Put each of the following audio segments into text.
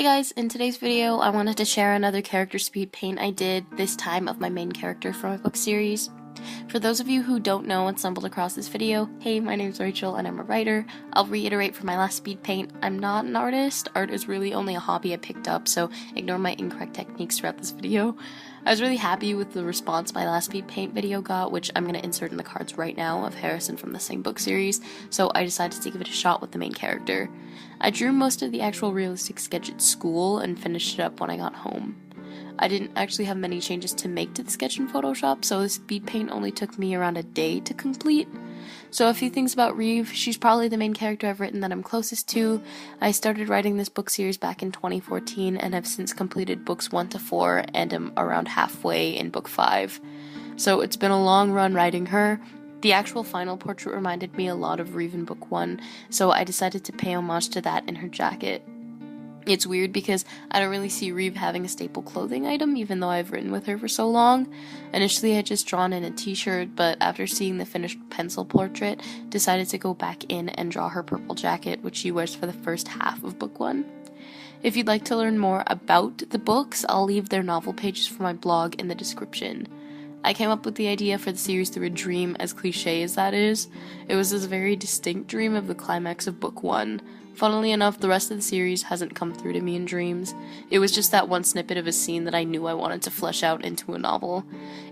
Hey guys, in today's video I wanted to share another character speed paint I did, this time of my main character from my book series. For those of you who don't know and stumbled across this video, hey, my name's Rachel and I'm a writer. I'll reiterate for my last speed paint, I'm not an artist. Art is really only a hobby I picked up, so ignore my incorrect techniques throughout this video. I was really happy with the response my last speed paint video got, which I'm going to insert in the cards right now, of Harrison from the same book series, so I decided to give it a shot with the main character. I drew most of the actual realistic sketch at school and finished it up when I got home. I didn't actually have many changes to make to the sketch in Photoshop, so the speed paint only took me around a day to complete. So a few things about Reeve. She's probably the main character I've written that I'm closest to. I started writing this book series back in 2014 and have since completed books 1 to 4 and am around halfway in book 5. So it's been a long run writing her. The actual final portrait reminded me a lot of Reeve in book 1, so I decided to pay homage to that in her jacket. It's weird because I don't really see Reeve having a staple clothing item, even though I've written with her for so long. Initially I had just drawn in a t-shirt, but after seeing the finished pencil portrait, decided to go back in and draw her purple jacket, which she wears for the first half of book 1. If you'd like to learn more about the books, I'll leave their novel pages for my blog in the description. I came up with the idea for the series through a dream, as cliche as that is. It was this very distinct dream of the climax of book 1. Funnily enough, the rest of the series hasn't come through to me in dreams. It was just that one snippet of a scene that I knew I wanted to flesh out into a novel.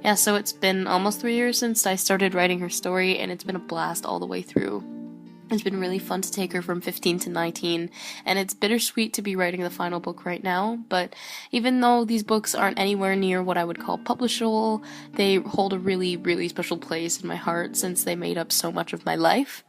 Yeah, so it's been almost 3 years since I started writing her story, and it's been a blast all the way through. It's been really fun to take her from 15 to 19, and it's bittersweet to be writing the final book right now, but even though these books aren't anywhere near what I would call publishable, they hold a really, really special place in my heart since they made up so much of my life.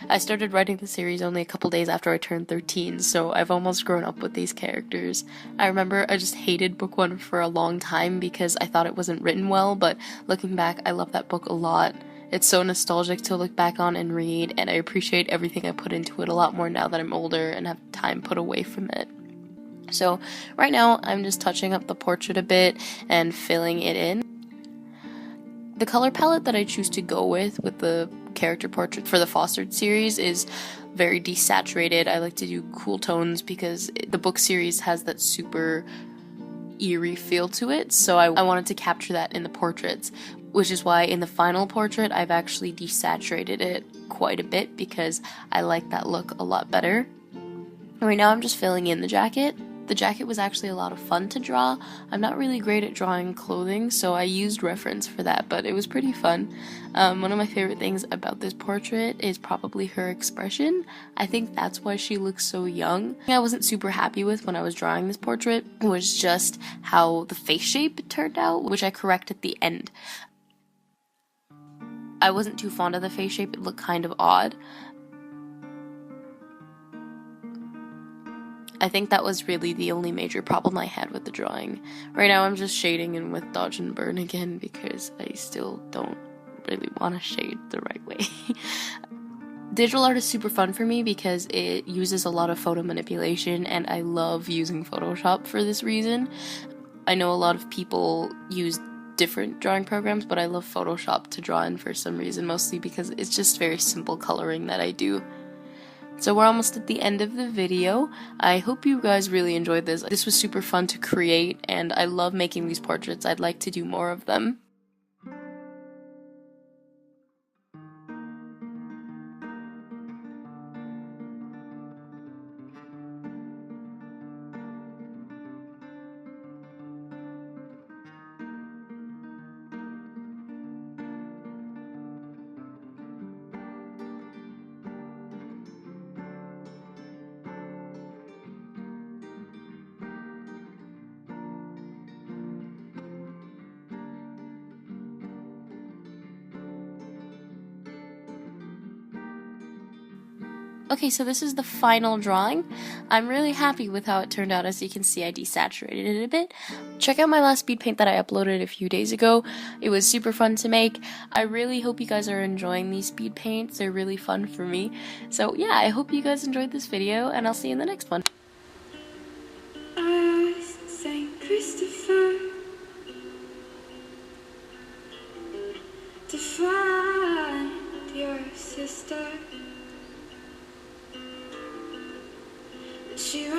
I started writing the series only a couple days after I turned 13, so I've almost grown up with these characters. I remember I just hated book 1 for a long time because I thought it wasn't written well, but looking back, I love that book a lot. It's so nostalgic to look back on and read, and I appreciate everything I put into it a lot more now that I'm older and have time put away from it. So right now I'm just touching up the portrait a bit and filling it in. The color palette that I choose to go with the character portrait for the Fostered series is very desaturated. I like to do cool tones because the book series has that super eerie feel to it, so I wanted to capture that in the portraits, which is why in the final portrait I've actually desaturated it quite a bit because I like that look a lot better. Right now I'm just filling in the jacket. The jacket was actually a lot of fun to draw. I'm not really great at drawing clothing, so I used reference for that, but it was pretty fun. One of my favorite things about this portrait is probably her expression. I think that's why she looks so young. I wasn't super happy with when I was drawing this portrait was just how the face shape turned out, which I correct at the end. I wasn't too fond of the face shape, it looked kind of odd. I think that was really the only major problem I had with the drawing. Right now I'm just shading in with Dodge and Burn again because I still don't really want to shade the right way. Digital art is super fun for me because it uses a lot of photo manipulation, and I love using Photoshop for this reason. I know a lot of people use different drawing programs, but I love Photoshop to draw in for some reason, mostly because it's just very simple coloring that I do. So we're almost at the end of the video. I hope you guys really enjoyed this. This was super fun to create, and I love making these portraits. I'd like to do more of them. Okay, so this is the final drawing. I'm really happy with how it turned out. As you can see, I desaturated it a bit. Check out my last speed paint that I uploaded a few days ago. It was super fun to make. I really hope you guys are enjoying these speed paints. They're really fun for me. So yeah, I hope you guys enjoyed this video, and I'll see you in the next one. St. Christopher to find your sister. She